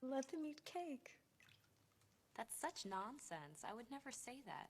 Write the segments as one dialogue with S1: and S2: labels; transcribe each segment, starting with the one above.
S1: Let them eat cake.
S2: That's such nonsense. I would never say that.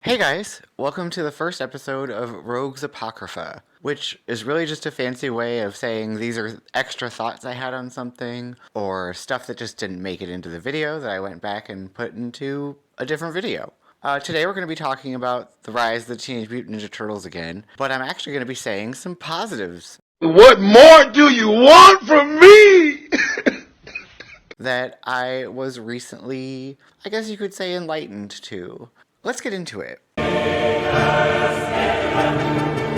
S3: Hey guys, welcome to the first episode of Rogue's Apocrypha, which is really just a fancy way of saying these are extra thoughts I had on something, or stuff that just didn't make it into the video that I went back and put into a different video. Today we're going to be talking about the rise of the Teenage Mutant Ninja Turtles again, but I'm actually going to be saying some positives.
S4: What more do you want from me?
S3: That I was recently, I guess you could say, enlightened to. Let's get into it.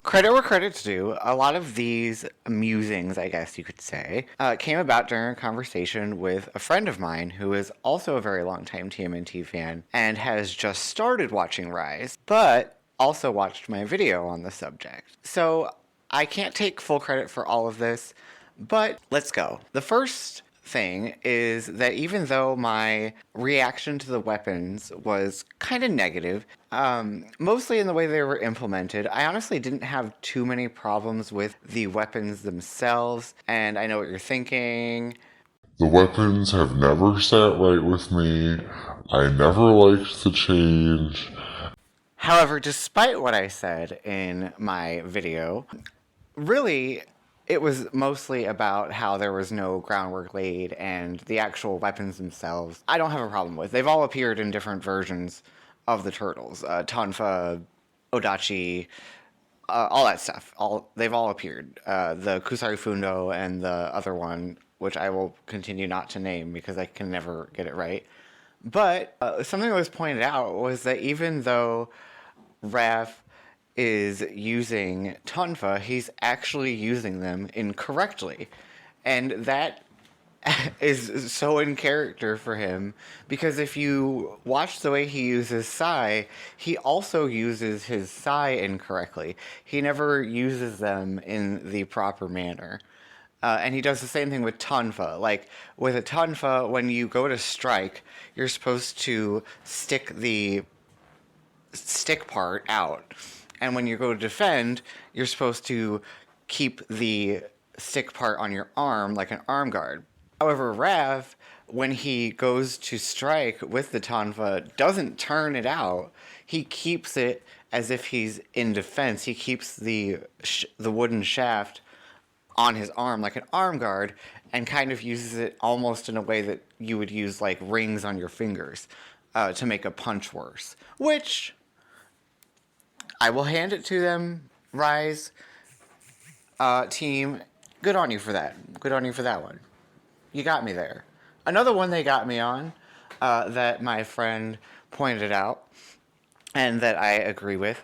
S3: Credit where credit's due, a lot of these musings, I guess you could say, came about during a conversation with a friend of mine who is also a very long-time TMNT fan and has just started watching Rise, but also watched my video on the subject. So I can't take full credit for all of this, but let's go. The first thing is that even though my reaction to the weapons was kind of negative, mostly in the way they were implemented, I honestly didn't have too many problems with the weapons themselves. And I know what you're thinking.
S5: The weapons have never sat right with me. I never liked the change.
S3: However, despite what I said in my video, really, it was mostly about how there was no groundwork laid and the actual weapons themselves I don't have a problem with. They've all appeared in different versions of the Turtles. Tonfa, Odachi, all that stuff. They've all appeared. The Kusari Fundo and the other one, which I will continue not to name because I can never get it right. But something that was pointed out was that even though Raph is using Tonfa, he's actually using them incorrectly. And that is so in character for him, because if you watch the way he uses Sai, he also uses his Sai incorrectly. He never uses them in the proper manner. And he does the same thing with Tonfa. Like, with a Tonfa, when you go to strike, you're supposed to stick the stick part out. And when you go to defend, you're supposed to keep the stick part on your arm like an arm guard. However, Rav, when he goes to strike with the Tonfa, doesn't turn it out. He keeps it as if he's in defense. He keeps the wooden shaft on his arm like an arm guard and kind of uses it almost in a way that you would use like rings on your fingers to make a punch worse. Which I will hand it to them, Rise team. Good on you for that. Good on you for that one. You got me there. Another one they got me on that my friend pointed out and that I agree with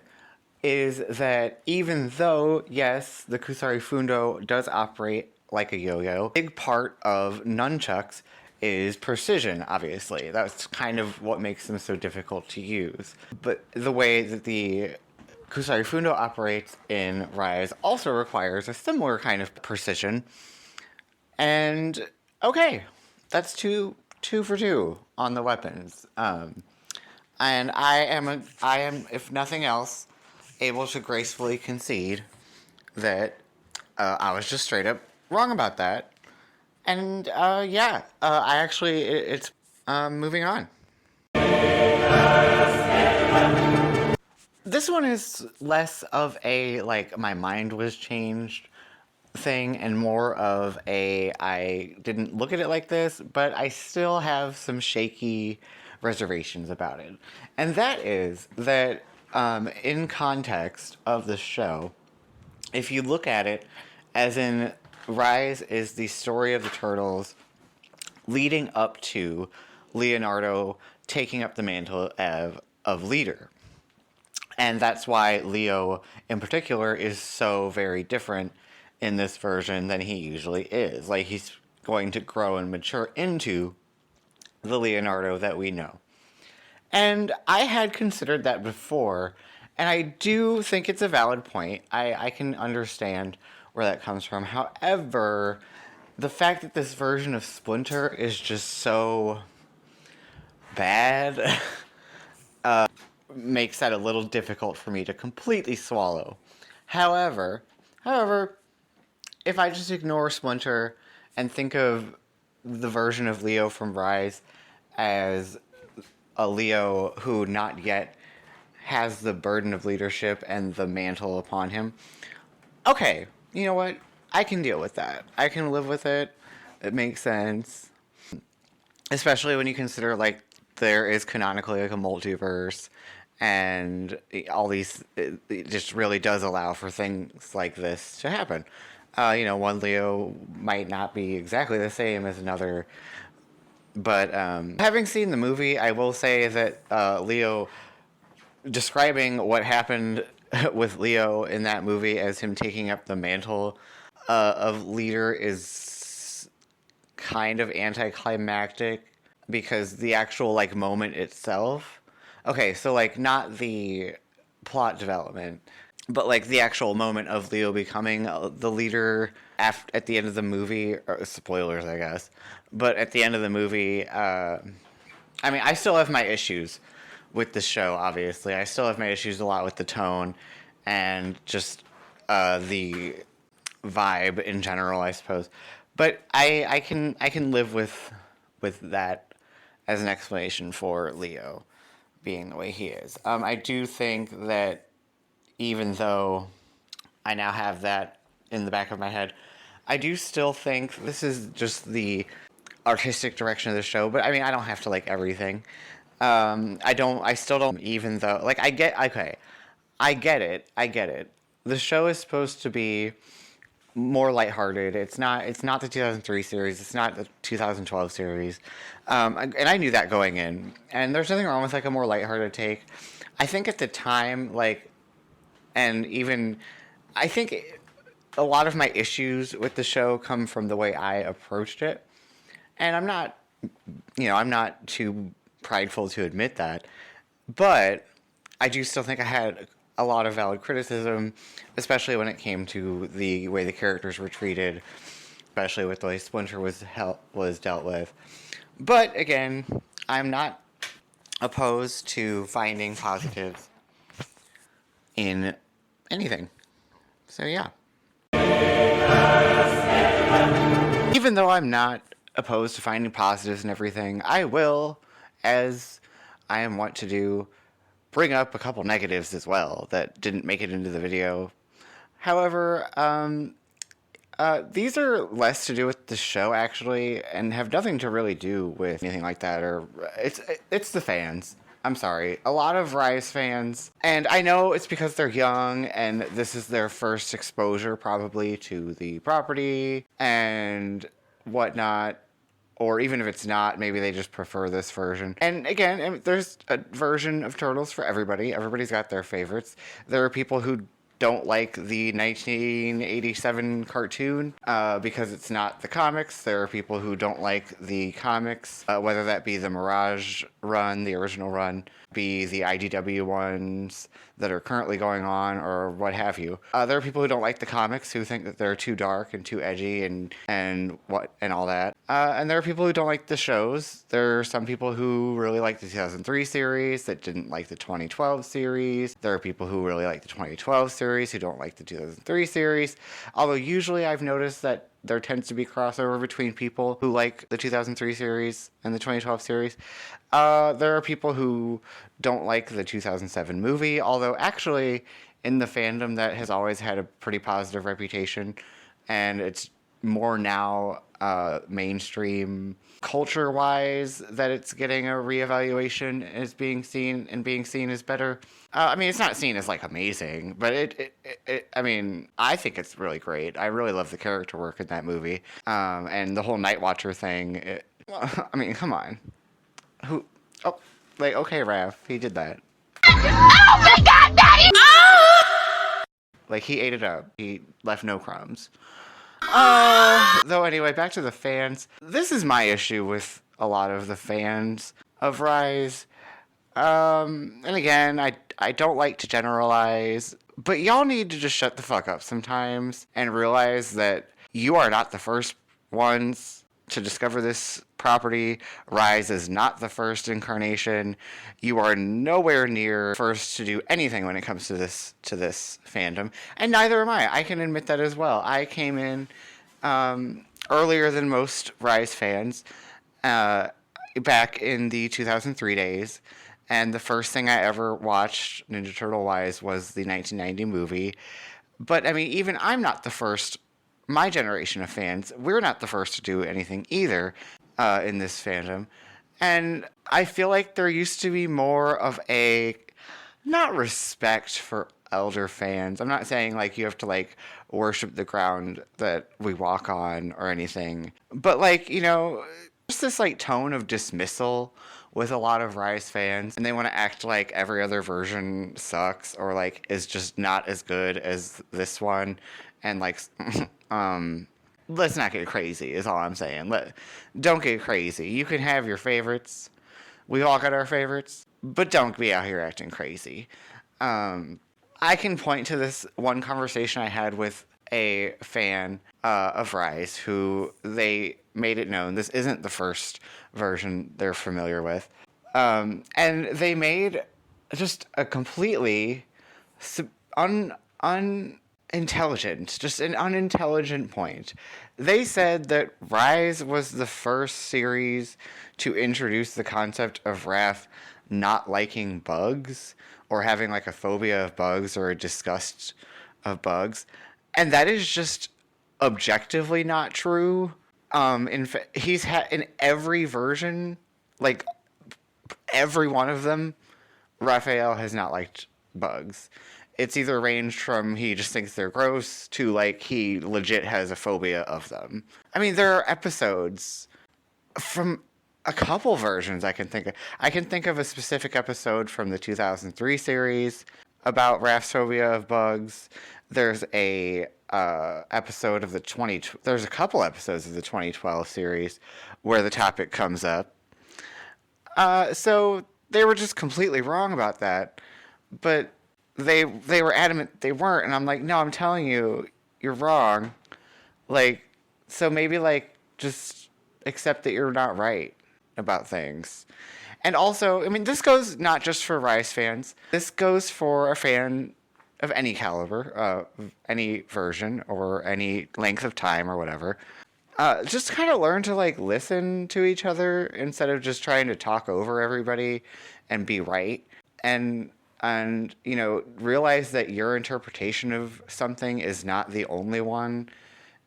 S3: is that even though, yes, the Kusari Fundo does operate like a yo-yo, a big part of nunchucks is precision, obviously. That's kind of what makes them so difficult to use. But the way that the Kusari Fundo operates in Rise also requires a similar kind of precision. And okay, that's two for two on the weapons. And I am, if nothing else, able to gracefully concede that I was just straight up wrong about that. And yeah, I actually it's moving on. This one is less of a, like, my mind was changed thing and more of a, I didn't look at it like this, but I still have some shaky reservations about it. And that is that in context of the show, if you look at it as in Rise is the story of the Turtles leading up to Leonardo taking up the mantle of leader. And that's why Leo, in particular, is so very different in this version than he usually is. Like, he's going to grow and mature into the Leonardo that we know. And I had considered that before, and I do think it's a valid point. I can understand where that comes from. However, the fact that this version of Splinter is just so bad makes that a little difficult for me to completely swallow. However, if I just ignore Splinter and think of the version of Leo from Rise as a Leo who not yet has the burden of leadership and the mantle upon him, okay, you know what? I can deal with that. I can live with it. It makes sense. Especially when you consider, like, there is canonically, like, a multiverse, and all these, it just really does allow for things like this to happen. One Leo might not be exactly the same as another, but having seen the movie, I will say that Leo, describing what happened with Leo in that movie as him taking up the mantle of leader is kind of anticlimactic, because the actual, like, moment itself, okay, so, like, not the plot development, but, like, the actual moment of Leo becoming the leader at the end of the movie, or spoilers, I guess, but at the end of the movie, I mean, I still have my issues with the show, obviously. I still have my issues a lot with the tone and just the vibe in general, I suppose. But I can live with that as an explanation for Leo being the way he is. I do think that even though I now have that in the back of my head, I do still think this is just the artistic direction of the show. But I mean, I don't have to like everything. I still don't, even though, like, I get it. The show is supposed to be more lighthearted. It's not the 2003 series. It's not the 2012 series. And I knew that going in. And there's nothing wrong with, like, a more lighthearted take. I think at the time, like, and even, I think a lot of my issues with the show come from the way I approached it. And I'm not too prideful to admit that. But I do still think I had a lot of valid criticism, especially when it came to the way the characters were treated, especially with the way Splinter was dealt with. But again, I'm not opposed to finding positives in anything. So yeah. Even though I'm not opposed to finding positives in everything, I will, as I am wont to do, bring up a couple negatives as well that didn't make it into the video. However, these are less to do with the show, actually, and have nothing to really do with anything like that. Or it's the fans. I'm sorry. A lot of Rise fans, and I know it's because they're young and this is their first exposure probably to the property and whatnot. Or even if it's not, maybe they just prefer this version. And again, there's a version of Turtles for everybody. Everybody's got their favorites. There are people who don't like the 1987 cartoon because it's not the comics. There are people who don't like the comics, whether that be the Mirage run, the original run, be the IDW ones that are currently going on, or what have you. There are people who don't like the comics, who think that they're too dark and too edgy and all that. And there are people who don't like the shows. There are some people who really like the 2003 series that didn't like the 2012 series. There are people who really like the 2012 series who don't like the 2003 series. Although usually I've noticed that there tends to be crossover between people who like the 2003 series and the 2012 series. There are people who don't like the 2007 movie, although actually in the fandom that has always had a pretty positive reputation, and it's more now mainstream culture-wise that it's getting a reevaluation as being seen as better. I mean, it's not seen as, like, amazing, but I mean, I think it's really great. I really love the character work in that movie. And the whole Night Watcher thing, I mean, come on. Okay, Raph, he did that. Oh my God, Daddy! Oh! Like, he ate it up. He left no crumbs. Though anyway, back to the fans. This is my issue with a lot of the fans of Rise. And again, I don't like to generalize, but y'all need to just shut the fuck up sometimes and realize that you are not the first ones to discover this property. Rise is not the first incarnation. You are nowhere near first to do anything when it comes to this fandom, and neither am I. I can admit that as well. I came in earlier than most Rise fans, back in the 2003 days. And the first thing I ever watched Ninja Turtle-wise was the 1990 movie. But, I mean, even I'm not the first. My generation of fans, we're not the first to do anything either in this fandom. And I feel like there used to be more of a, not respect for elder fans. I'm not saying, like, you have to, like, worship the ground that we walk on or anything. But, like, you know, just this, like, tone of dismissal with a lot of Rise fans, and they want to act like every other version sucks or like is just not as good as this one, and like let's not get crazy is all I'm saying. Don't get crazy. You can have your favorites. We all got our favorites, but don't be out here acting crazy. I can point to this one conversation I had with a fan of Rise who they made it known this isn't the first version they're familiar with. And they made just a completely unintelligent, just an unintelligent point. They said that Rise was the first series to introduce the concept of Wrath not liking bugs or having like a phobia of bugs or a disgust of bugs. And that is just objectively not true. He's had in every version, like every one of them, Raphael has not liked bugs. It's either ranged from he just thinks they're gross to like he legit has a phobia of them. I mean, there are episodes from a couple versions I can think of. I can think of a specific episode from the 2003 series about Raph's phobia of bugs. There's a episode of there's a couple episodes of the 2012 series where the topic comes up. So they were just completely wrong about that, but they were adamant they weren't, and I'm like, no, I'm telling you, you're wrong. Like, so maybe like just accept that you're not right about things. And also, I mean, this goes not just for Rise fans. This goes for a fan of any caliber, any version, or any length of time, or whatever. Just kind of learn to, like, listen to each other instead of just trying to talk over everybody and be right. And you know, realize that your interpretation of something is not the only one.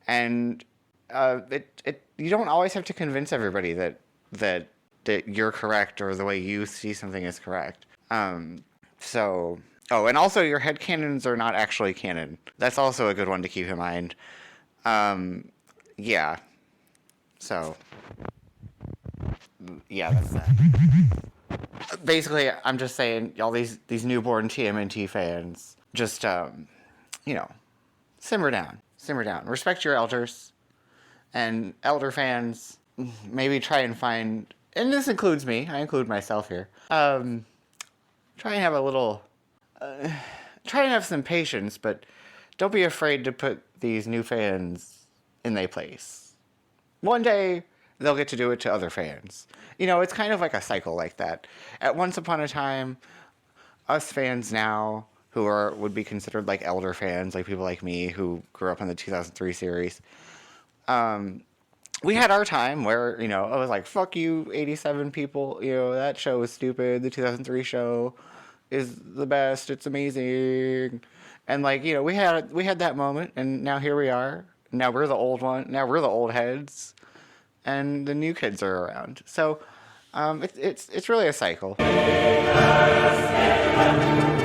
S3: And you don't always have to convince everybody that you're correct or the way you see something is correct. Oh, and also your headcanons are not actually canon. That's also a good one to keep in mind. Yeah. So, yeah, that's that. Basically, I'm just saying, all these newborn TMNT fans, just, you know, simmer down. Simmer down. Respect your elders. And elder fans, maybe try and find, and this includes me, I include myself here, try and have a little, try and have some patience, but don't be afraid to put these new fans in their place. One day, they'll get to do it to other fans. You know, it's kind of like a cycle like that. At once upon a time, us fans now, who would be considered like elder fans, like people like me who grew up in the 2003 series, we had our time where, you know, I was like, fuck you, 87 people, you know, that show was stupid, the 2003 show is the best, it's amazing. And like, you know, we had that moment, and now here we are. Now we're the old one. Now we're the old heads, and the new kids are around. So, it's really a cycle.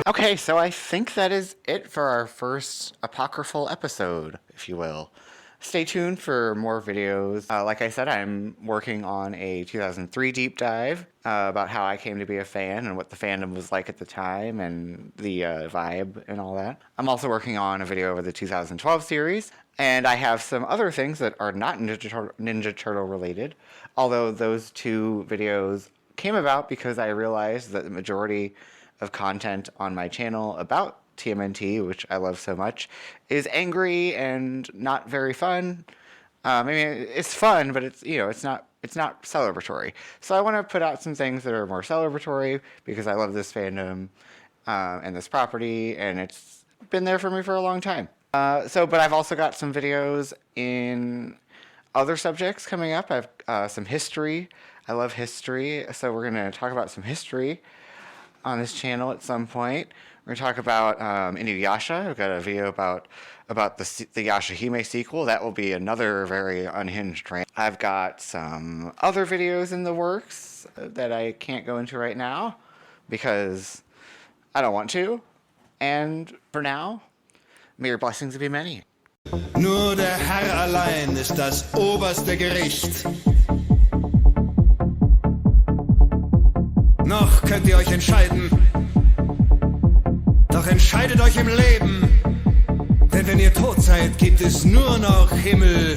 S3: Okay, so I think that is it for our first apocryphal episode, if you will. Stay tuned for more videos. Like I said, I'm working on a 2003 deep dive about how I came to be a fan and what the fandom was like at the time and the vibe and all that. I'm also working on a video over the 2012 series, and I have some other things that are not Ninja Turtle related, although those two videos came about because I realized that the majority of content on my channel about TMNT, which I love so much, is angry and not very fun. I mean, it's fun, but it's not celebratory. So I want to put out some things that are more celebratory because I love this fandom and this property, and it's been there for me for a long time. But I've also got some videos in other subjects coming up. I've some history. I love history, so we're going to talk about some history on this channel at some point. We're going to talk about Inuyasha. I've got a video about the Yashahime sequel. That will be another very unhinged rant. I've got some other videos in the works that I can't go into right now because I don't want to. And for now, may your blessings be many.
S1: Nur der Herr allein ist das oberste Gericht. Noch könnt ihr euch entscheiden. Doch entscheidet euch im Leben. Denn wenn ihr tot seid, gibt es nur noch Himmel